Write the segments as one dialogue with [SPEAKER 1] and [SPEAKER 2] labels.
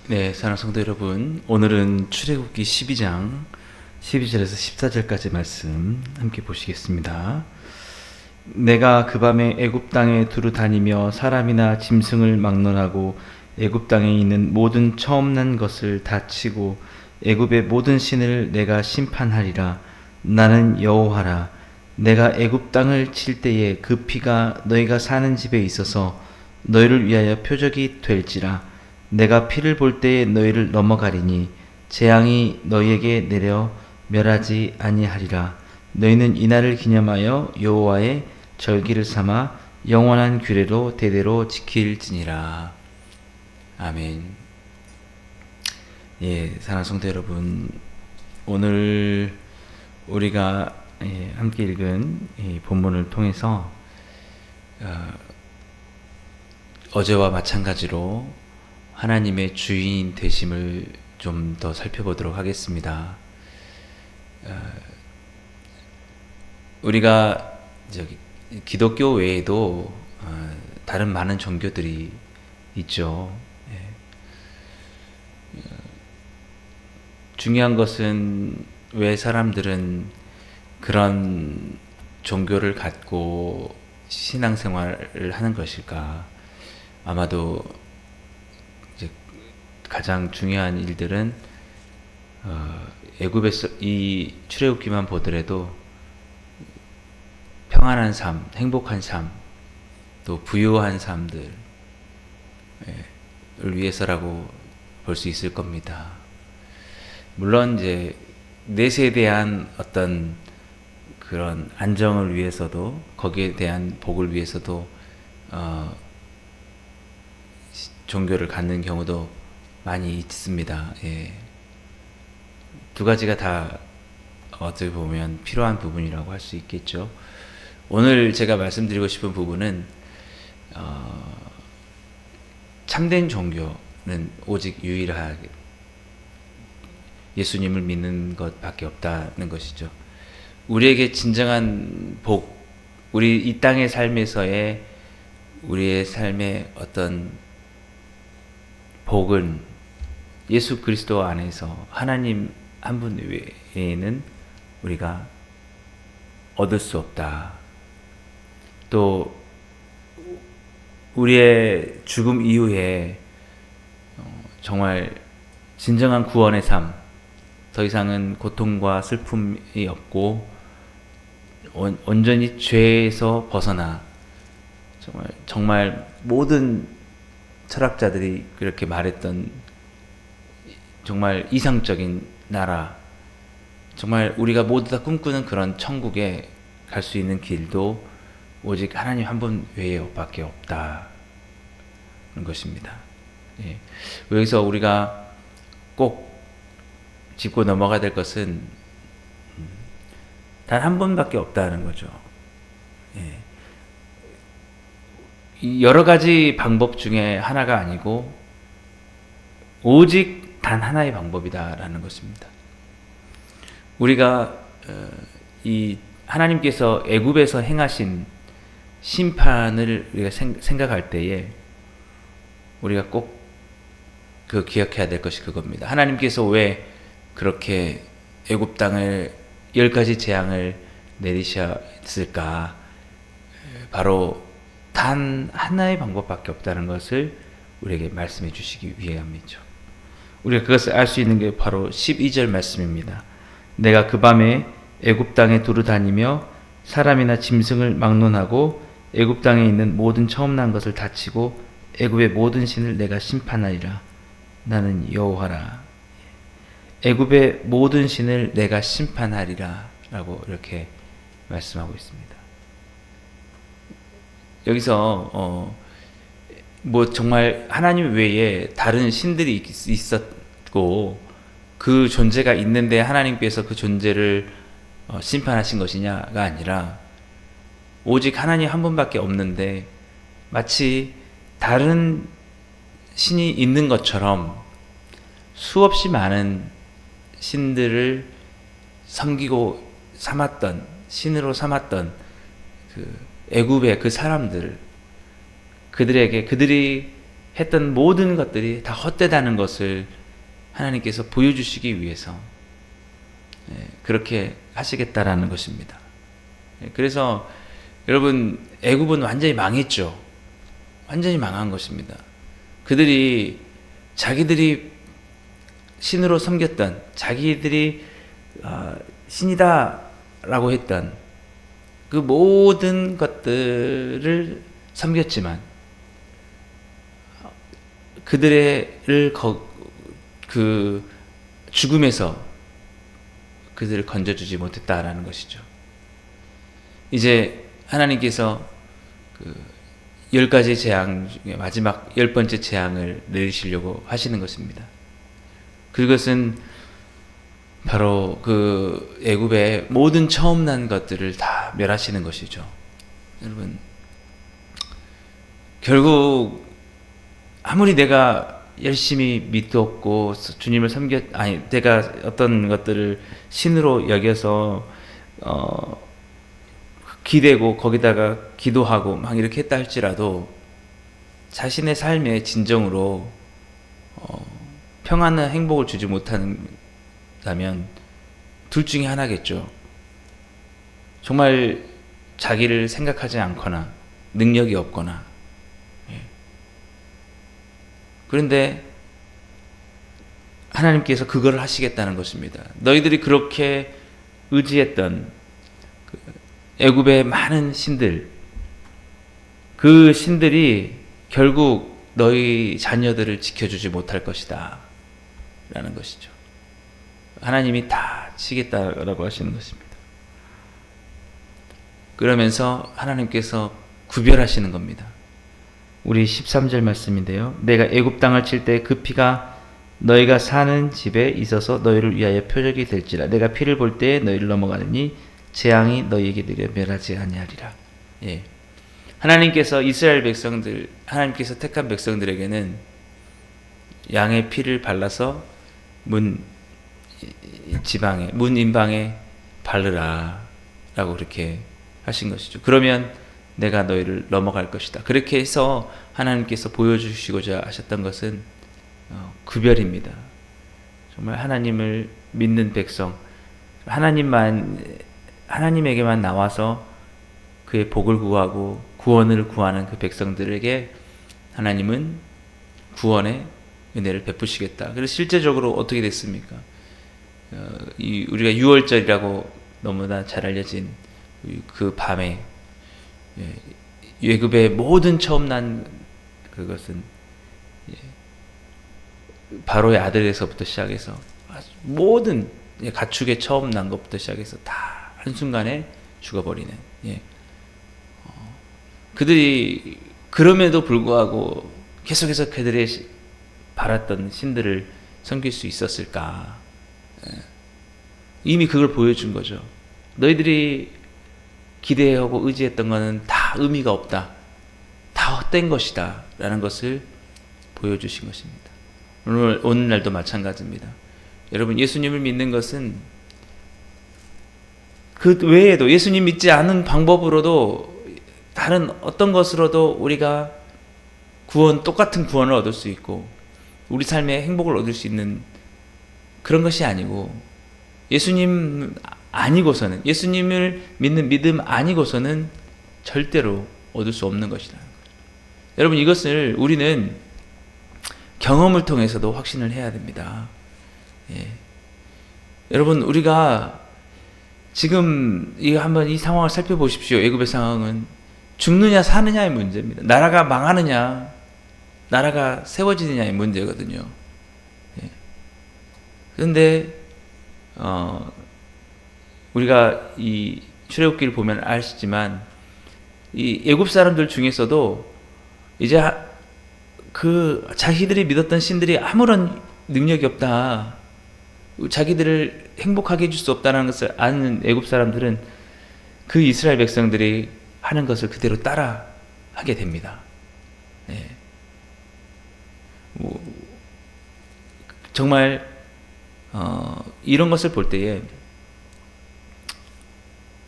[SPEAKER 1] 네, 사랑하는 성도 여러분, 오늘은 출애굽기 12장 12절에서 14절까지 말씀 함께 보시겠습니다. 내가 그 밤에 애굽 땅에 두루 다니며 사람이나 짐승을 막론하고 애굽 땅에 있는 모든 처음 난 것을 다 치고 애굽의 모든 신을 내가 심판하리라. 나는 여호와라. 내가 애굽 땅을 칠 때에 그 피가 너희가 사는 집에 있어서 너희를 위하여 표적이 될지라. 내가 피를 볼 때에 너희를 넘어가리니 재앙이 너희에게 내려 멸하지 아니하리라. 너희는 이날을 기념하여 여호와의 절기를 삼아 영원한 규례로 대대로 지킬지니라. 아멘. 예, 사랑하는 성도 여러분, 오늘 우리가 함께 읽은 이 본문을 통해서 어제와 마찬가지로 하나님의 주인 되심을 좀 더 살펴보도록 하겠습니다. 우리가 기독교 외에도 다른 많은 종교들이 있죠. 중요한 것은 왜 사람들은 그런 종교를 갖고 신앙생활을 하는 것일까? 아마도 이제 가장 중요한 일들은 애굽에서 이 출애굽기만 보더라도 평안한 삶, 행복한 삶, 또 부유한 삶들을 위해서라고 볼 수 있을 겁니다. 물론 이제 넷에 대한 어떤 그런 안정을 위해서도, 거기에 대한 복을 위해서도 종교를 갖는 경우도 많이 있습니다. 예. 두 가지가 다 어떻게 보면 필요한 부분이라고 할 수 있겠죠. 오늘 제가 말씀드리고 싶은 부분은 참된 종교는 오직 유일하게 예수님을 믿는 것밖에 없다는 것이죠. 우리에게 진정한 복, 우리 이 땅의 삶에서의 우리의 삶의 어떤 복은 예수 그리스도 안에서 하나님 한 분 외에는 우리가 얻을 수 없다. 또 우리의 죽음 이후에 정말 진정한 구원의 삶, 더 이상은 고통과 슬픔이 없고 온전히 죄에서 벗어나 정말 모든 철학자들이 그렇게 말했던 정말 이상적인 나라, 정말 우리가 모두 다 꿈꾸는 그런 천국에 갈 수 있는 길도 오직 하나님 한 분 외에밖에 없다는 것입니다. 예. 여기서 우리가 꼭 짚고 넘어가야 될 것은 단 한 분밖에 없다는 거죠. 예. 여러 가지 방법 중에 하나가 아니고 오직 단 하나의 방법이다라는 것입니다. 우리가 이 하나님께서 애굽에서 행하신 심판을 우리가 생각할 때에 우리가 꼭 그 기억해야 될 것이 그겁니다. 하나님께서 왜 그렇게 애굽 땅을 10가지 재앙을 내리셨을까? 바로 단 하나의 방법밖에 없다는 것을 우리에게 말씀해 주시기 위함이죠. 우리가 그것을 알 수 있는 게 바로 12절 말씀입니다. 내가 그 밤에 애굽 땅에 두루 다니며 사람이나 짐승을 막론하고 애굽 땅에 있는 모든 처음 난 것을 다치고 애굽의 모든 신을 내가 심판하리라. 나는 여호와라. 애굽의 모든 신을 내가 심판하리라 라고 이렇게 말씀하고 있습니다. 여기서 뭐 정말 하나님 외에 다른 신들이 있었고 그 존재가 있는데 하나님께서 그 존재를 심판하신 것이냐가 아니라 오직 하나님 한 분밖에 없는데 마치 다른 신이 있는 것처럼 수없이 많은 신들을 섬기고 삼았던, 신으로 삼았던 그 애굽의 그 사람들, 그들에게 그들이 했던 모든 것들이 다 헛되다는 것을 하나님께서 보여주시기 위해서 그렇게 하시겠다라는 것입니다. 그래서 여러분, 애굽은 완전히 망했죠. 완전히 망한 것입니다. 그들이 자기들이 신으로 섬겼던, 자기들이 신이다 라고 했던 그 모든 것들을 섬겼지만 그들을 그 죽음에서 그들을 건져주지 못했다라는 것이죠. 이제 하나님께서 그 10가지 재앙 중에 마지막 10번째 재앙을 내리시려고 하시는 것입니다. 그것은 바로 그 애굽의 모든 처음 난 것들을 다 멸하시는 것이죠. 여러분, 결국 아무리 내가 열심히 믿었고 주님을 내가 어떤 것들을 신으로 여겨서 기대고 거기다가 기도하고 막 이렇게 했다 할지라도 자신의 삶의 진정으로 평안한 행복을 주지 못한다면 둘 중에 하나겠죠. 정말 자기를 생각하지 않거나 능력이 없거나. 그런데 하나님께서 그걸 하시겠다는 것입니다. 너희들이 그렇게 의지했던 애굽의 많은 신들, 그 신들이 결국 너희 자녀들을 지켜주지 못할 것이다 라는 것이죠. 하나님이 다 치겠다라고 하시는 것입니다. 그러면서 하나님께서 구별하시는 겁니다. 우리 13절 말씀인데요. 내가 애굽 땅을 칠 때 그 피가 너희가 사는 집에 있어서 너희를 위하여 표적이 될지라. 내가 피를 볼 때 너희를 넘어가느니 재앙이 너희에게 내려 멸하지 아니하리라. 예. 하나님께서 이스라엘 백성들, 하나님께서 택한 백성들에게는 양의 피를 발라서 문 인방에 바르라 라고 그렇게 하신 것이죠. 그러면 내가 너희를 넘어갈 것이다. 그렇게 해서 하나님께서 보여주시고자 하셨던 것은 구별입니다. 정말 하나님을 믿는 백성, 하나님에게만 나와서 그의 복을 구하고 구원을 구하는 그 백성들에게 하나님은 구원의 은혜를 베푸시겠다. 그래서 실제적으로 어떻게 됐습니까? 우리가 6월절이라고 너무나 잘 알려진 그 밤에 애굽의 모든 처음 난 그것은 바로의 아들에서부터 시작해서 모든 가축의 처음 난 것부터 시작해서 다 한순간에 죽어버리는. 그들이 그럼에도 불구하고 계속해서 그들의 바랐던 신들을 섬길 수 있었을까? 이미 그걸 보여준 거죠. 너희들이 기대하고 의지했던 것은 다 의미가 없다. 다 헛된 것이다. 라는 것을 보여주신 것입니다. 오늘날도 마찬가지입니다. 여러분, 예수님을 믿는 것은 그 외에도 예수님 믿지 않은 방법으로도 다른 어떤 것으로도 우리가 똑같은 구원을 얻을 수 있고 우리 삶에 행복을 얻을 수 있는 그런 것이 아니고 예수님 아니고서는, 예수님을 믿는 믿음 아니고서는 절대로 얻을 수 없는 것이다. 여러분, 이것을 우리는 경험을 통해서도 확신을 해야 됩니다. 여러분, 우리가 지금 한번 이 상황을 살펴보십시오. 애굽의 상황은 죽느냐 사느냐의 문제입니다. 나라가 망하느냐, 나라가 세워지느냐의 문제거든요. 그런데 우리가 이 출애굽기를 보면 아시지만 이 애굽 사람들 중에서도 이제 그 자기들이 믿었던 신들이 아무런 능력이 없다, 자기들을 행복하게 해줄 수 없다는 것을 아는 애굽 사람들은 그 이스라엘 백성들이 하는 것을 그대로 따라 하게 됩니다. 정말 이런 것을 볼 때에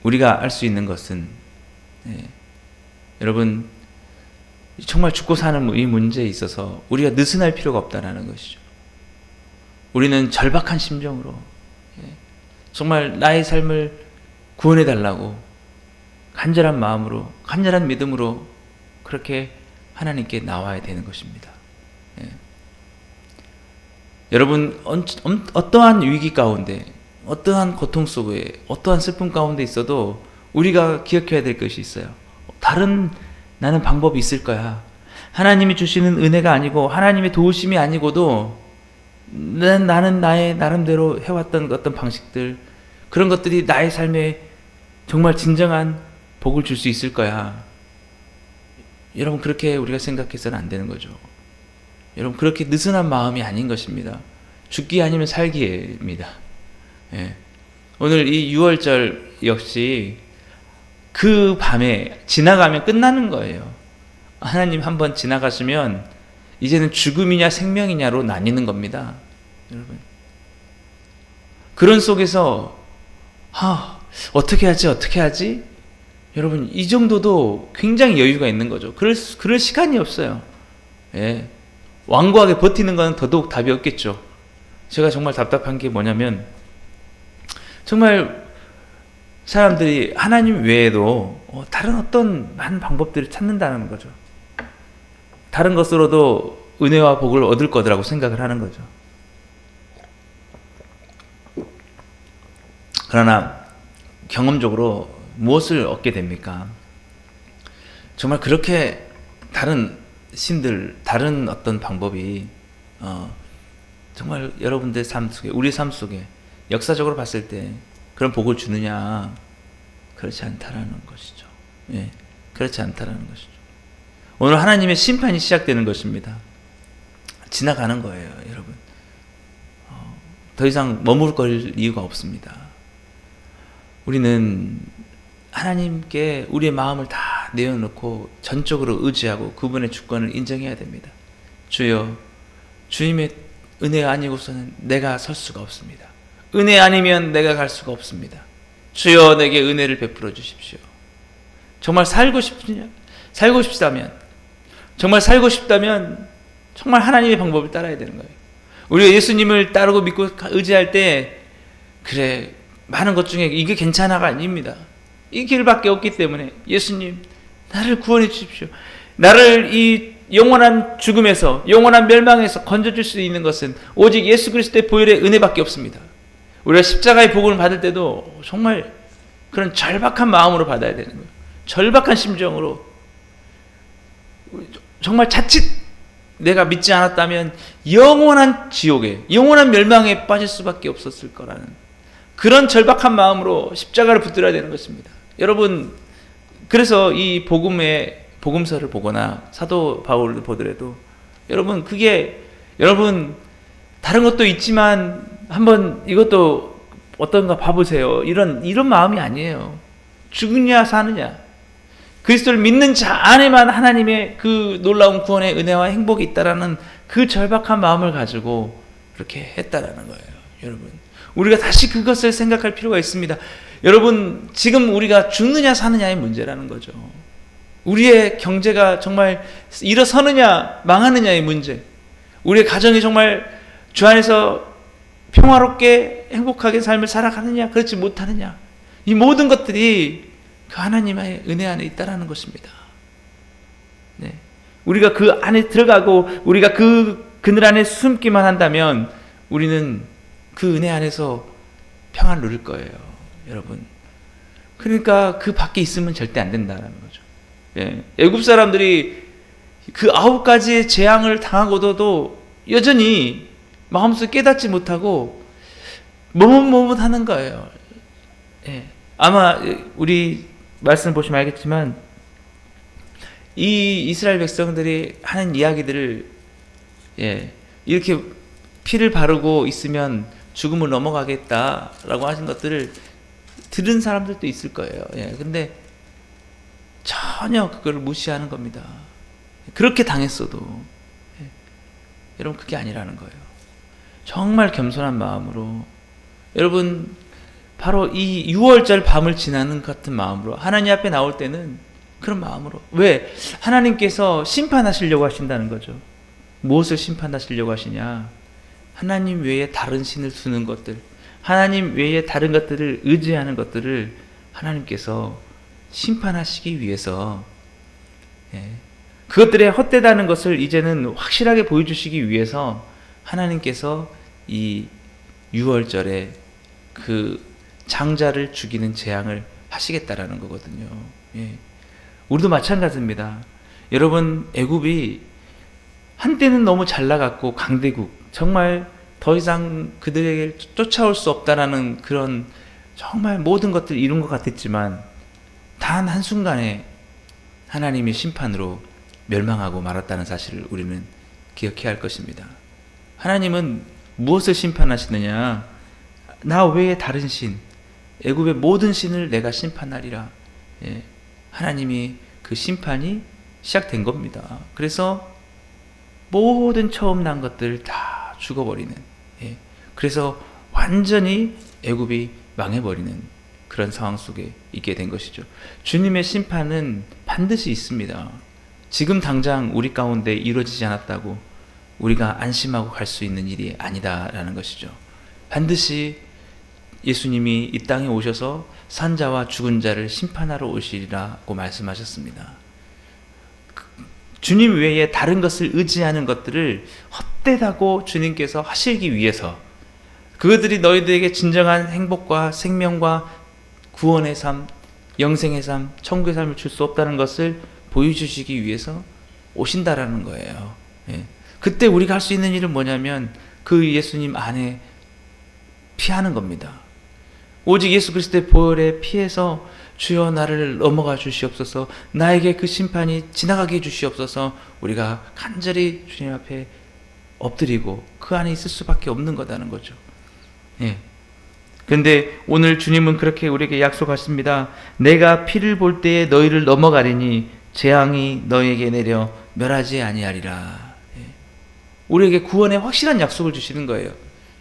[SPEAKER 1] 우리가 알 수 있는 것은 여러분, 정말 죽고 사는 이 문제에 있어서 우리가 느슨할 필요가 없다는 것이죠. 우리는 절박한 심정으로 정말 나의 삶을 구원해 달라고 간절한 마음으로, 간절한 믿음으로 그렇게 하나님께 나와야 되는 것입니다. 여러분, 어떠한 위기 가운데, 어떠한 고통 속에, 어떠한 슬픔 가운데 있어도 우리가 기억해야 될 것이 있어요. 다른 나는 방법이 있을 거야. 하나님이 주시는 은혜가 아니고 하나님의 도우심이 아니고도 나는 나의 나름대로 해왔던 어떤 방식들, 그런 것들이 나의 삶에 정말 진정한 복을 줄 수 있을 거야. 여러분, 그렇게 우리가 생각해서는 안 되는 거죠. 여러분, 그렇게 느슨한 마음이 아닌 것입니다. 죽기 아니면 살기입니다. 오늘 이 6월절 역시 그 밤에 지나가면 끝나는 거예요. 하나님 한번 지나가시면 이제는 죽음이냐 생명이냐로 나뉘는 겁니다. 여러분, 그런 속에서 어떻게 하지? 여러분, 이 정도도 굉장히 여유가 있는 거죠. 그럴 시간이 없어요. 완고하게 버티는 건 더더욱 답이 없겠죠. 제가 정말 답답한 게 뭐냐면, 정말 사람들이 하나님 외에도 다른 어떤 많은 방법들을 찾는다는 거죠. 다른 것으로도 은혜와 복을 얻을 거라고 생각을 하는 거죠. 그러나 경험적으로 무엇을 얻게 됩니까? 정말 그렇게 다른 신들, 다른 어떤 방법이 정말 여러분들 삶 속에, 우리 삶 속에 역사적으로 봤을 때 그런 복을 주느냐? 그렇지 않다라는 것이죠. 그렇지 않다라는 것이죠. 오늘 하나님의 심판이 시작되는 것입니다. 지나가는 거예요, 여러분. 더 이상 머물 이유가 없습니다. 우리는 하나님께 우리의 마음을 다 내어놓고 전적으로 의지하고 그분의 주권을 인정해야 됩니다. 주여, 주님의 은혜 아니고서는 내가 설 수가 없습니다. 은혜 아니면 내가 갈 수가 없습니다. 주여, 내게 은혜를 베풀어 주십시오. 정말 살고 싶다면 정말 하나님의 방법을 따라야 되는 거예요. 우리가 예수님을 따르고 믿고 의지할 때, 그래, 많은 것 중에 이게 괜찮아가 아닙니다. 이 길밖에 없기 때문에 예수님, 나를 구원해 주십시오. 나를 이 영원한 죽음에서, 영원한 멸망에서 건져줄 수 있는 것은 오직 예수 그리스도의 보혈의 은혜밖에 없습니다. 우리가 십자가의 복음을 받을 때도 정말 그런 절박한 마음으로 받아야 되는 거예요. 절박한 심정으로, 정말 자칫 내가 믿지 않았다면 영원한 지옥에, 영원한 멸망에 빠질 수밖에 없었을 거라는 그런 절박한 마음으로 십자가를 붙들어야 되는 것입니다. 여러분, 그래서 이 복음서를 보거나 사도 바울을 보더라도 여러분, 그게 여러분 다른 것도 있지만 한번 이것도 어떤가 봐보세요, 이런 마음이 아니에요. 죽느냐 사느냐, 그리스도를 믿는 자 안에만 하나님의 그 놀라운 구원의 은혜와 행복이 있다라는 그 절박한 마음을 가지고 그렇게 했다라는 거예요. 여러분, 우리가 다시 그것을 생각할 필요가 있습니다. 여러분, 지금 우리가 죽느냐 사느냐의 문제라는 거죠. 우리의 경제가 정말 일어서느냐 망하느냐의 문제, 우리의 가정이 정말 주 안에서 평화롭게 행복하게 삶을 살아가느냐 그렇지 못하느냐, 이 모든 것들이 그 하나님의 은혜 안에 있다라는 것입니다. 우리가 그 안에 들어가고 우리가 그 그늘 안에 숨기만 한다면 우리는 그 은혜 안에서 평안을 누릴 거예요, 여러분. 그러니까 그 밖에 있으면 절대 안 된다는 거죠. 애굽 사람들이 그 9가지의 재앙을 당하고도 여전히 마음속에 깨닫지 못하고 머뭇머뭇하는 거예요. 아마 우리 말씀 보시면 알겠지만 이 이스라엘 백성들이 하는 이야기들을 이렇게 피를 바르고 있으면 죽음을 넘어가겠다라고 하신 것들을 들은 사람들도 있을 거예요. 근데 전혀 그걸 무시하는 겁니다. 그렇게 당했어도 여러분, 그게 아니라는 거예요. 정말 겸손한 마음으로, 여러분, 바로 이 6월절 밤을 지나는 같은 마음으로 하나님 앞에 나올 때는 그런 마음으로. 왜? 하나님께서 심판하시려고 하신다는 거죠. 무엇을 심판하시려고 하시냐? 하나님 외에 다른 신을 두는 것들, 하나님 외에 다른 것들을 의지하는 것들을 하나님께서 심판하시기 위해서, 그것들의 헛되다는 것을 이제는 확실하게 보여주시기 위해서 하나님께서 이 6월절에 그 장자를 죽이는 재앙을 하시겠다라는 거거든요. 우리도 마찬가지입니다. 여러분, 애굽이 한때는 너무 잘 나갔고 강대국, 정말 더 이상 그들에게 쫓아올 수 없다라는 그런 정말 모든 것들을 이룬 것 같았지만 단 한순간에 하나님의 심판으로 멸망하고 말았다는 사실을 우리는 기억해야 할 것입니다. 하나님은 무엇을 심판하시느냐? 나 외에 다른 신, 애굽의 모든 신을 내가 심판하리라. 하나님이 그 심판이 시작된 겁니다. 그래서 모든 처음 난 것들 다 죽어버리는, 그래서 완전히 애굽이 망해버리는 그런 상황 속에 있게 된 것이죠. 주님의 심판은 반드시 있습니다. 지금 당장 우리 가운데 이루어지지 않았다고 우리가 안심하고 갈 수 있는 일이 아니다라는 것이죠. 반드시 예수님이 이 땅에 오셔서 산자와 죽은 자를 심판하러 오시리라고 말씀하셨습니다. 주님 외에 다른 것을 의지하는 것들을 헛되다고 주님께서 하시기 위해서, 그들이 너희들에게 진정한 행복과 생명과 구원의 삶, 영생의 삶, 천국의 삶을 줄 수 없다는 것을 보여주시기 위해서 오신다라는 거예요. 그때 우리가 할 수 있는 일은 뭐냐면 그 예수님 안에 피하는 겁니다. 오직 예수 그리스도의 보혈에 피해서 주여 나를 넘어가 주시옵소서, 나에게 그 심판이 지나가게 해 주시옵소서, 우리가 간절히 주님 앞에 엎드리고 그 안에 있을 수밖에 없는 거다는 거죠. 그런데 오늘 주님은 그렇게 우리에게 약속하십니다. 내가 피를 볼 때에 너희를 넘어가리니 재앙이 너희에게 내려 멸하지 아니하리라. 우리에게 구원의 확실한 약속을 주시는 거예요.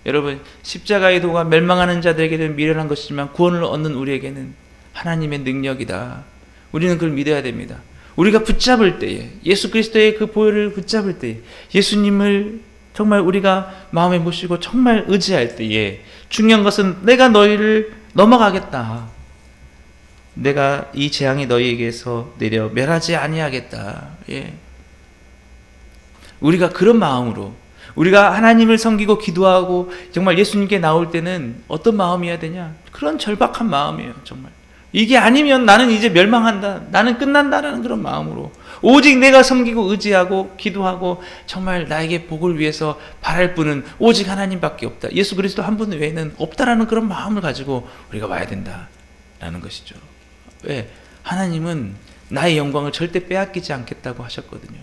[SPEAKER 1] 여러분, 십자가의 도가 멸망하는 자들에게는 미련한 것이지만 구원을 얻는 우리에게는 하나님의 능력이다. 우리는 그걸 믿어야 됩니다. 우리가 붙잡을 때에, 예수 그리스도의 그 보혈을 붙잡을 때에, 예수님을 정말 우리가 마음에 모시고 정말 의지할 때에, 중요한 것은 내가 너희를 넘어가겠다. 내가 이 재앙이 너희에게서 내려 멸하지 아니하겠다. 우리가 그런 마음으로, 우리가 하나님을 섬기고 기도하고 정말 예수님께 나올 때는 어떤 마음이어야 되냐? 그런 절박한 마음이에요. 정말 이게 아니면 나는 이제 멸망한다, 나는 끝난다라는 그런 마음으로 오직 내가 섬기고 의지하고 기도하고 정말 나에게 복을 위해서 바랄 분은 오직 하나님밖에 없다, 예수 그리스도 한 분 외에는 없다라는 그런 마음을 가지고 우리가 와야 된다라는 것이죠. 왜? 하나님은 나의 영광을 절대 빼앗기지 않겠다고 하셨거든요.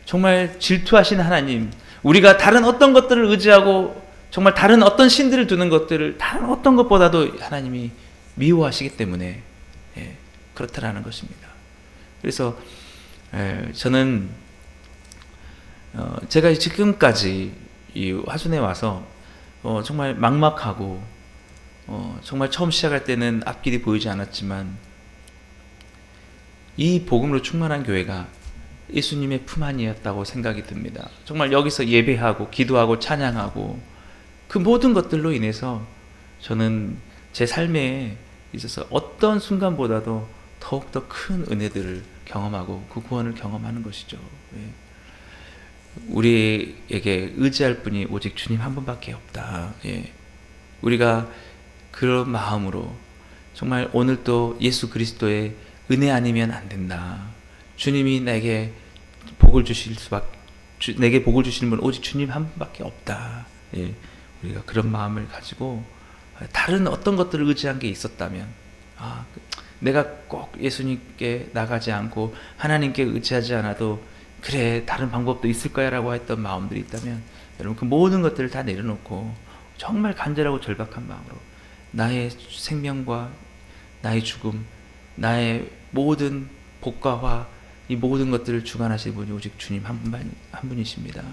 [SPEAKER 1] 정말 질투하신 하나님, 우리가 다른 어떤 것들을 의지하고 정말 다른 어떤 신들을 두는 것들을 다른 어떤 것보다도 하나님이 미워하시기 때문에 그렇다라는 것입니다. 그래서 저는 제가 지금까지 이 화순에 와서 정말 막막하고 정말 처음 시작할 때는 앞길이 보이지 않았지만 이 복음으로 충만한 교회가 예수님의 품 안이었다고 생각이 듭니다. 정말 여기서 예배하고 기도하고 찬양하고 그 모든 것들로 인해서 저는 제 삶에 있어서 어떤 순간보다도 더욱더 큰 은혜들을 경험하고 그 구원을 경험하는 것이죠. 우리에게 의지할 분이 오직 주님 한 분밖에 없다. 우리가 그런 마음으로 정말 오늘 또 예수 그리스도의 은혜 아니면 안 된다. 주님이 내게 복을 주실 수밖에, 내게 복을 주시는 분은 오직 주님 한 분밖에 없다. 우리가 그런 마음을 가지고 다른 어떤 것들을 의지한 게 있었다면, 내가 꼭 예수님께 나가지 않고 하나님께 의지하지 않아도 그래 다른 방법도 있을 거야 라고 했던 마음들이 있다면, 여러분 그 모든 것들을 다 내려놓고 정말 간절하고 절박한 마음으로 나의 생명과 나의 죽음, 나의 모든 복과 화, 이 모든 것들을 주관하시는 분이 오직 주님 한 분이십니다.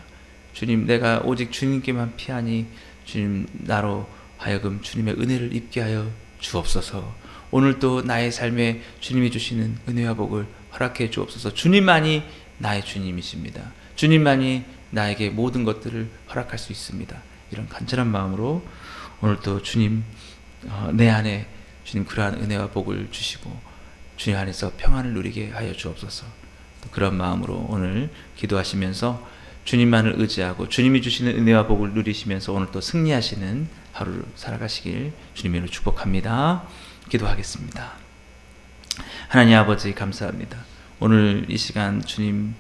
[SPEAKER 1] 주님, 내가 오직 주님께만 피하니 주님 나로 하여금 주님의 은혜를 입게 하여 주옵소서. 오늘도 나의 삶에 주님이 주시는 은혜와 복을 허락해 주옵소서. 주님만이 나의 주님이십니다. 주님만이 나에게 모든 것들을 허락할 수 있습니다. 이런 간절한 마음으로 오늘도 주님 내 안에 주님 그러한 은혜와 복을 주시고 주님 안에서 평안을 누리게 하여 주옵소서. 그런 마음으로 오늘 기도하시면서 주님만을 의지하고 주님이 주시는 은혜와 복을 누리시면서 오늘 또 승리하시는 하루를 살아가시길 주님으로 축복합니다. 기도하겠습니다. 하나님 아버지 감사합니다. 오늘 이 시간 주님,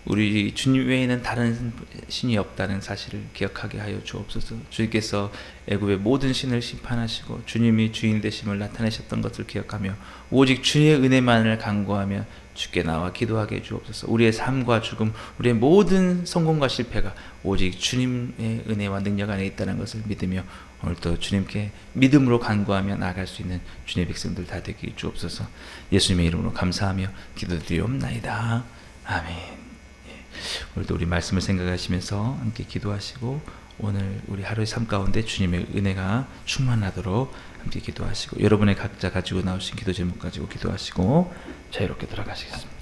[SPEAKER 1] 우리 주님 외에는 다른 신이 없다는 사실을 기억하게 하여 주옵소서. 주님께서 애굽의 모든 신을 심판하시고 주님이 주인 되심을 나타내셨던 것을 기억하며 오직 주의 은혜만을 간구하며 주께 나와 기도하게 해 주옵소서. 우리의 삶과 죽음, 우리의 모든 성공과 실패가 오직 주님의 은혜와 능력 안에 있다는 것을 믿으며 오늘도 주님께 믿음으로 간구하며 나아갈 수 있는 주님의 백성들 다 되게 해 주옵소서. 예수님의 이름으로 감사하며 기도드리옵나이다. 아멘. 오늘도 우리 말씀을 생각하시면서 함께 기도하시고 오늘 우리 하루의 삶 가운데 주님의 은혜가 충만하도록 함께 기도하시고 여러분의 각자 가지고 나오신 기도 제목 가지고 기도하시고 자유롭게 돌아가시겠습니다.